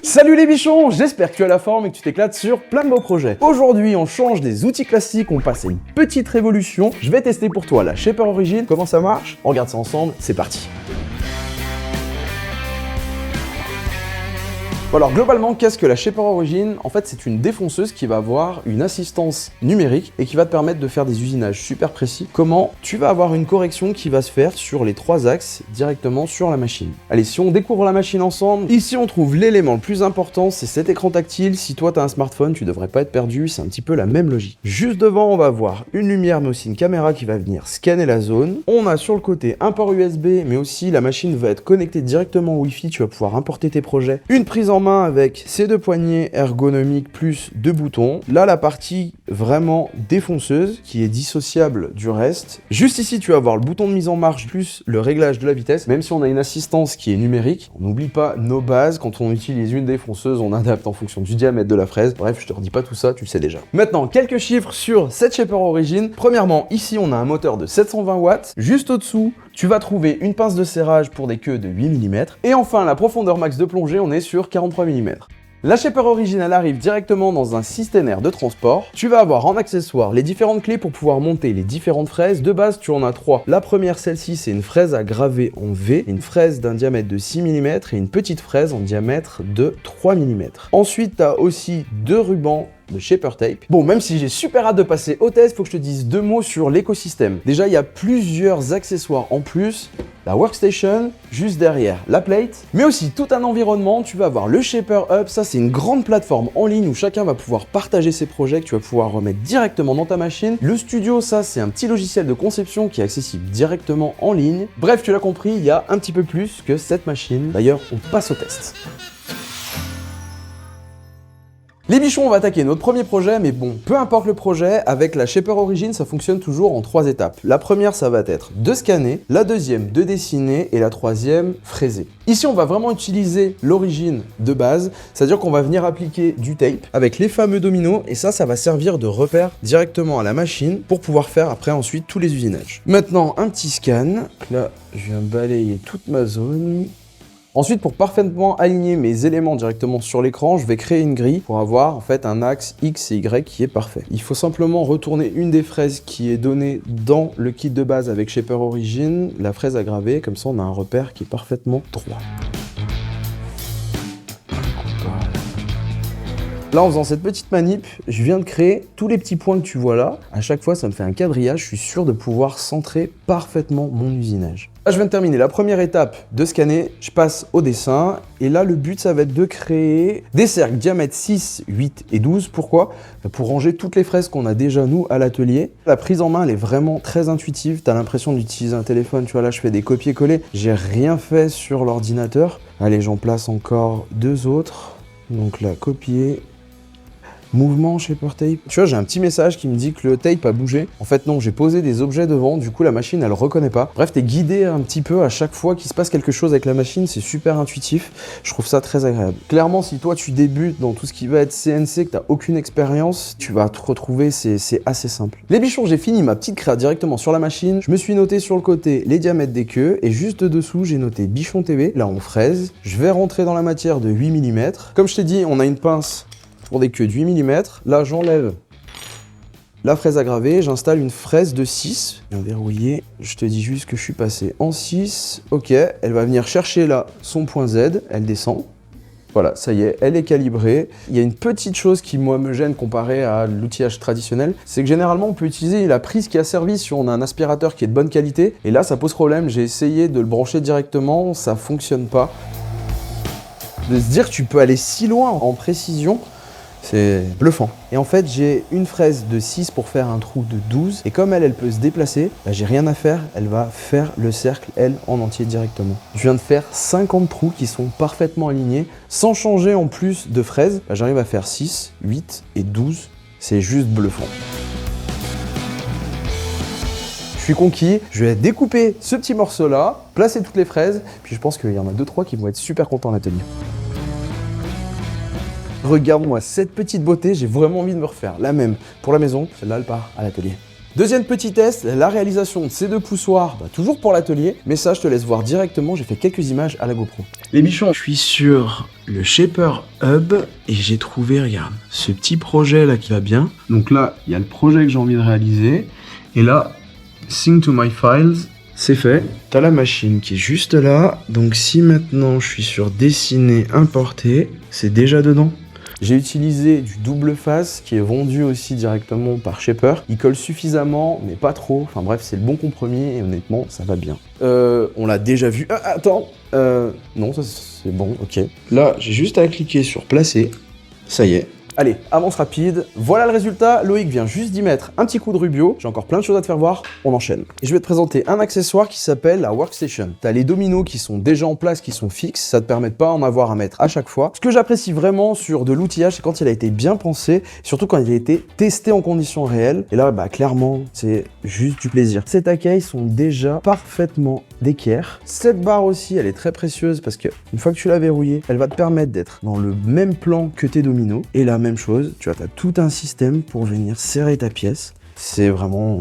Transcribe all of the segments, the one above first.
Salut les bichons, j'espère que tu as la forme et que tu t'éclates sur plein de beaux projets. Aujourd'hui, on change des outils classiques, on passe à une petite révolution. Je vais tester pour toi la Shaper Origin. Comment ça marche? On regarde ça ensemble, c'est parti. Alors globalement, qu'est-ce que la Shaper Origin? En fait, c'est une défonceuse qui va avoir une assistance numérique et qui va te permettre de faire des usinages super précis. Comment? Tu vas avoir une correction qui va se faire sur les 3 axes directement sur la machine. Allez, si on découvre la machine ensemble, ici on trouve l'élément le plus important, c'est cet écran tactile. Si toi tu as un smartphone, tu devrais pas être perdu, c'est un petit peu la même logique. Juste devant, on va avoir une lumière mais aussi une caméra qui va venir scanner la zone. On a sur le côté un port USB, mais aussi la machine va être connectée directement au Wi-Fi, tu vas pouvoir importer tes projets. Une prise en main avec ces 2 poignées ergonomiques plus 2 boutons. Là, la partie vraiment défonceuse qui est dissociable du reste. Juste ici, tu vas avoir le bouton de mise en marche plus le réglage de la vitesse. Même si on a une assistance qui est numérique, on n'oublie pas nos bases. Quand on utilise une défonceuse, on adapte en fonction du diamètre de la fraise. Bref, je te redis pas tout ça, tu le sais déjà. Maintenant, quelques chiffres sur cette Shaper Origin. Premièrement, ici, on a un moteur de 720 watts. Juste au-dessous, tu vas trouver une pince de serrage pour des queues de 8 mm. Et enfin, la profondeur max de plongée, on est sur 43 mm. La Shaper Origin, elle arrive directement dans un systémaire de transport. Tu vas avoir en accessoire les différentes clés pour pouvoir monter les différentes fraises. De base, tu en as 3. La première, celle-ci, c'est une fraise à graver en V, une fraise d'un diamètre de 6 mm et une petite fraise en diamètre de 3 mm. Ensuite, tu as aussi 2 rubans de Shaper Tape. Bon, même si j'ai super hâte de passer au test, faut que je te dise 2 mots sur l'écosystème. Déjà, il y a plusieurs accessoires en plus. La workstation, juste derrière la plate, mais aussi tout un environnement. Tu vas avoir le Shaper Hub, ça c'est une grande plateforme en ligne où chacun va pouvoir partager ses projets que tu vas pouvoir remettre directement dans ta machine. Le studio, ça c'est un petit logiciel de conception qui est accessible directement en ligne. Bref, tu l'as compris, il y a un petit peu plus que cette machine. D'ailleurs, on passe au test. Les bichons, on va attaquer notre premier projet, mais bon, peu importe le projet, avec la Shaper Origin, ça fonctionne toujours en 3 étapes. La première, ça va être de scanner, la deuxième, de dessiner, et la troisième, fraiser. Ici, on va vraiment utiliser l'origine de base, c'est-à-dire qu'on va venir appliquer du tape avec les fameux dominos, et ça va servir de repère directement à la machine pour pouvoir faire après ensuite tous les usinages. Maintenant, un petit scan. Là, je viens balayer toute ma zone. Ensuite, pour parfaitement aligner mes éléments directement sur l'écran, je vais créer une grille pour avoir en fait un axe X et Y qui est parfait. Il faut simplement retourner une des fraises qui est donnée dans le kit de base avec Shaper Origin, la fraise à graver, comme ça on a un repère qui est parfaitement droit. Là, en faisant cette petite manip, je viens de créer tous les petits points que tu vois là. À chaque fois, ça me fait un quadrillage. Je suis sûr de pouvoir centrer parfaitement mon usinage. Là, je viens de terminer la première étape de scanner. Je passe au dessin. Et là, le but, ça va être de créer des cercles diamètre 6, 8 et 12. Pourquoi? Pour ranger toutes les fraises qu'on a déjà, nous, à l'atelier. La prise en main, elle est vraiment très intuitive. Tu as l'impression d'utiliser un téléphone. Tu vois, là, je fais des copier-coller. J'ai rien fait sur l'ordinateur. Allez, j'en place encore 2 autres. Donc là, copier. Mouvement Shaper Tape. Tu vois, j'ai un petit message qui me dit que le tape a bougé. En fait, non, j'ai posé des objets devant, du coup, la machine, elle reconnaît pas. Bref, t'es guidé un petit peu à chaque fois qu'il se passe quelque chose avec la machine, c'est super intuitif. Je trouve ça très agréable. Clairement, si toi, tu débutes dans tout ce qui va être CNC, que t'as aucune expérience, tu vas te retrouver, c'est assez simple. Les bichons, j'ai fini ma petite créa directement sur la machine. Je me suis noté sur le côté les diamètres des queues et juste dessous, j'ai noté Bichon TV. Là, on fraise. Je vais rentrer dans la matière de 8 mm. Comme je t'ai dit, on a une pince pour des queues de 8 mm. Là, j'enlève la fraise à graver, j'installe une fraise de 6. Bien verrouillé, je te dis juste que je suis passé en 6. Ok, elle va venir chercher là son point Z, elle descend. Voilà, ça y est, elle est calibrée. Il y a une petite chose qui, moi, me gêne comparé à l'outillage traditionnel, c'est que généralement, on peut utiliser la prise qui a servi si on a un aspirateur qui est de bonne qualité. Et là, ça pose problème. J'ai essayé de le brancher directement, ça fonctionne pas. De se dire que tu peux aller si loin en précision, c'est bluffant. Et en fait, j'ai une fraise de 6 pour faire un trou de 12. Et comme elle peut se déplacer, bah, j'ai rien à faire. Elle va faire le cercle, elle, en entier directement. Je viens de faire 50 trous qui sont parfaitement alignés. Sans changer en plus de fraises, bah, j'arrive à faire 6, 8 et 12. C'est juste bluffant. Je suis conquis. Je vais découper ce petit morceau-là, placer toutes les fraises. Puis je pense qu'il y en a 2-3 qui vont être super contents à l'atelier. Regarde-moi cette petite beauté, j'ai vraiment envie de me refaire la même pour la maison. Celle-là, elle part à l'atelier. Deuxième petit test, la réalisation de ces 2 poussoirs, toujours pour l'atelier, mais ça je te laisse voir directement, j'ai fait quelques images à la GoPro. Les bichons, je suis sur le Shaper Hub et j'ai trouvé, regarde, ce petit projet là qui va bien. Donc là, il y a le projet que j'ai envie de réaliser. Et là, Sync to my files, c'est fait. T'as la machine qui est juste là. Donc si maintenant je suis sur dessiner, importer, c'est déjà dedans. J'ai utilisé du double face qui est vendu aussi directement par Shaper. Il colle suffisamment, mais pas trop. Enfin bref, c'est le bon compromis et honnêtement, ça va bien. On l'a déjà vu. Ah, attends. Non, ça c'est bon, ok. Là, j'ai juste à cliquer sur placer. Ça y est. Allez, avance rapide. Voilà le résultat. Loïc vient juste d'y mettre un petit coup de rubio. J'ai encore plein de choses à te faire voir. On enchaîne. Et je vais te présenter un accessoire qui s'appelle la Workstation. T'as les dominos qui sont déjà en place, qui sont fixes. Ça te permet de pas en avoir à mettre à chaque fois. Ce que j'apprécie vraiment sur de l'outillage, c'est quand il a été bien pensé, surtout quand il a été testé en conditions réelles. Et là, bah clairement, c'est juste du plaisir. Ces taquets sont déjà parfaitement d'équerre. Cette barre aussi, elle est très précieuse parce que une fois que tu l'as verrouillée, elle va te permettre d'être dans le même plan que tes dominos. Et là, même chose, tu vois, tu as tout un système pour venir serrer ta pièce. C'est vraiment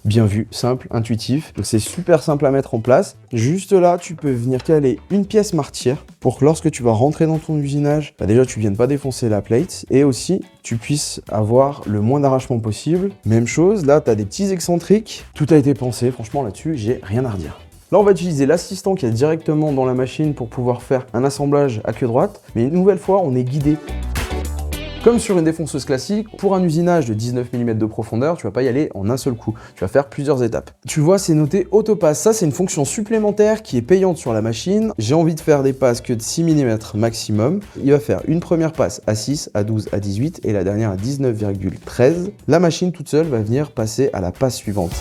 bien vu, simple, intuitif. Donc c'est super simple à mettre en place. Juste là, tu peux venir caler une pièce martière pour que lorsque tu vas rentrer dans ton usinage, bah déjà tu viennes pas défoncer la plate et aussi tu puisses avoir le moins d'arrachement possible. Même chose, là tu as des petits excentriques. Tout a été pensé, franchement là-dessus, j'ai rien à redire. Là, on va utiliser l'assistant qui est directement dans la machine pour pouvoir faire un assemblage à queue droite. Mais une nouvelle fois, on est guidé. Comme sur une défonceuse classique, pour un usinage de 19 mm de profondeur, tu vas pas y aller en un seul coup. Tu vas faire plusieurs étapes. Tu vois, c'est noté autopasse. Ça, c'est une fonction supplémentaire qui est payante sur la machine. J'ai envie de faire des passes que de 6 mm maximum. Il va faire une première passe à 6, à 12, à 18 et la dernière à 19,13. La machine toute seule va venir passer à la passe suivante.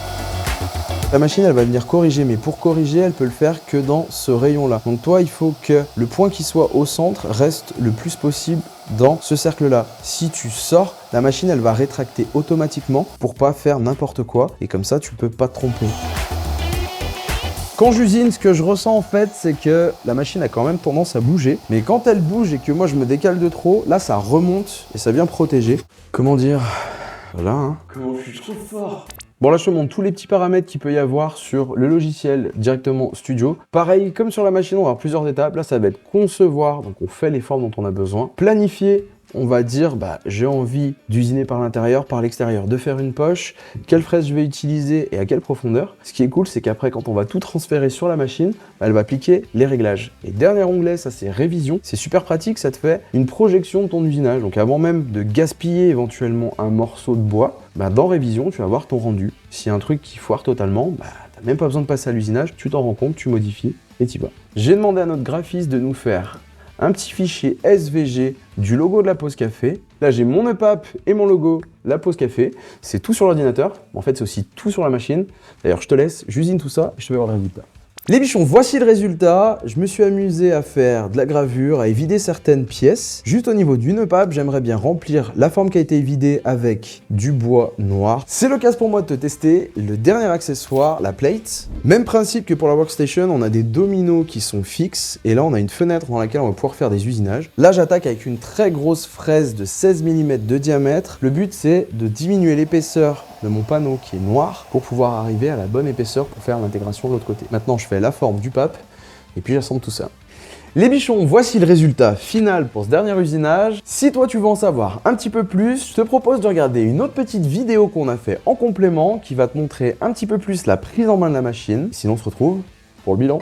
La machine, elle va venir corriger, mais pour corriger, elle peut le faire que dans ce rayon-là. Donc toi, il faut que le point qui soit au centre reste le plus possible dans ce cercle-là. Si tu sors, la machine, elle va rétracter automatiquement pour pas faire n'importe quoi. Et comme ça, tu peux pas te tromper. Quand j'usine, ce que je ressens en fait, c'est que la machine a quand même tendance à bouger. Mais quand elle bouge et que moi, je me décale de trop, là, ça remonte et ça vient protéger. Comment dire? Voilà, hein. Comment je suis trop fort. Bon là je te montre tous les petits paramètres qu'il peut y avoir sur le logiciel directement Studio. Pareil, comme sur la machine, on va avoir plusieurs étapes. Là ça va être concevoir, donc on fait les formes dont on a besoin. Planifier, on va dire bah, j'ai envie d'usiner par l'intérieur, par l'extérieur, de faire une poche, quelle fraise je vais utiliser et à quelle profondeur. Ce qui est cool, c'est qu'après quand on va tout transférer sur la machine, bah, elle va appliquer les réglages. Et dernier onglet, ça c'est révision. C'est super pratique, ça te fait une projection de ton usinage. Donc avant même de gaspiller éventuellement un morceau de bois, bah, dans révision, tu vas voir ton rendu. S'il y a un truc qui foire totalement, bah, t'as même pas besoin de passer à l'usinage, tu t'en rends compte, tu modifies et t'y vas. J'ai demandé à notre graphiste de nous faire un petit fichier SVG du logo de la pause café. Là, j'ai mon EPAP et mon logo, la pause café. C'est tout sur l'ordinateur. En fait, c'est aussi tout sur la machine. D'ailleurs, je te laisse, j'usine tout ça et je te vais voir le résultat. Les bichons, voici le résultat. Je me suis amusé à faire de la gravure, à évider certaines pièces. Juste au niveau d'une EPAP, j'aimerais bien remplir la forme qui a été évidée avec du bois noir. C'est l'occasion pour moi de te tester le dernier accessoire, la plate. Même principe que pour la Workstation, on a des dominos qui sont fixes. Et là, on a une fenêtre dans laquelle on va pouvoir faire des usinages. Là, j'attaque avec une très grosse fraise de 16 mm de diamètre. Le but, c'est de diminuer l'épaisseur de mon panneau qui est noir pour pouvoir arriver à la bonne épaisseur pour faire l'intégration de l'autre côté. Maintenant, je fais la forme du pape et puis j'assemble tout ça. Les bichons, voici le résultat final pour ce dernier usinage. Si toi tu veux en savoir un petit peu plus, je te propose de regarder une autre petite vidéo qu'on a fait en complément qui va te montrer un petit peu plus la prise en main de la machine. Sinon, on se retrouve pour le bilan.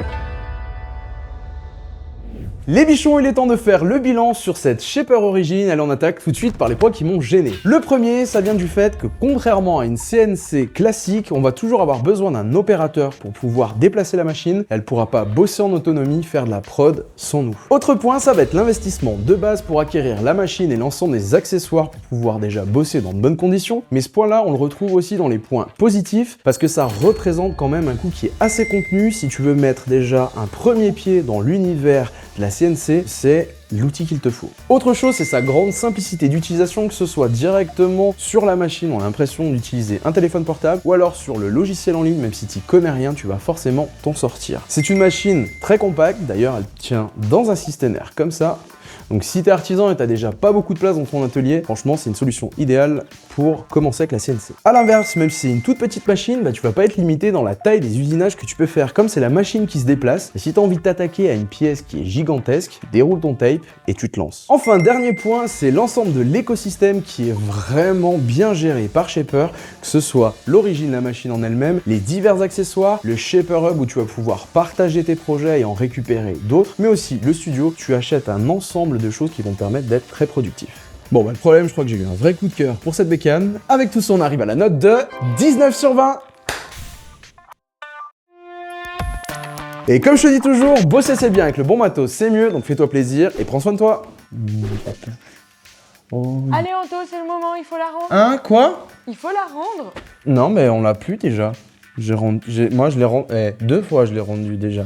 Les bichons, il est temps de faire le bilan sur cette Shaper Origin. Allez, on attaque tout de suite par les points qui m'ont gêné. Le premier, ça vient du fait que contrairement à une CNC classique, on va toujours avoir besoin d'un opérateur pour pouvoir déplacer la machine. Elle ne pourra pas bosser en autonomie, faire de la prod sans nous. Autre point, ça va être l'investissement de base pour acquérir la machine et l'ensemble des accessoires pour pouvoir déjà bosser dans de bonnes conditions. Mais ce point-là, on le retrouve aussi dans les points positifs parce que ça représente quand même un coût qui est assez contenu. Si tu veux mettre déjà un premier pied dans l'univers de la CNC, c'est l'outil qu'il te faut. Autre chose, c'est sa grande simplicité d'utilisation, que ce soit directement sur la machine, on a l'impression d'utiliser un téléphone portable, ou alors sur le logiciel en ligne, même si tu connais rien, tu vas forcément t'en sortir. C'est une machine très compacte, d'ailleurs elle tient dans un système R comme ça. Donc si t'es artisan et t'as déjà pas beaucoup de place dans ton atelier, franchement c'est une solution idéale pour commencer avec la CNC. A l'inverse, même si c'est une toute petite machine, bah, tu vas pas être limité dans la taille des usinages que tu peux faire. Comme c'est la machine qui se déplace, et si t'as envie de t'attaquer à une pièce qui est gigantesque, déroule ton tape et tu te lances. Enfin, dernier point, c'est l'ensemble de l'écosystème qui est vraiment bien géré par Shaper, que ce soit l'origine de la machine en elle-même, les divers accessoires, le Shaper Hub où tu vas pouvoir partager tes projets et en récupérer d'autres, mais aussi le studio, tu achètes un ensemble de choses qui vont te permettre d'être très productif. Bon, bah, le problème, je crois que j'ai eu un vrai coup de cœur pour cette bécane. Avec tout ça, on arrive à la note de 19 sur 20. Et comme je te dis toujours, bosser c'est bien, avec le bon matos c'est mieux, donc fais-toi plaisir et prends soin de toi. Allez Anto, c'est le moment, il faut la rendre. Hein, quoi? Il faut la rendre. Non, mais on l'a plus déjà. Moi, je l'ai rendu. 2 fois, je l'ai rendu déjà.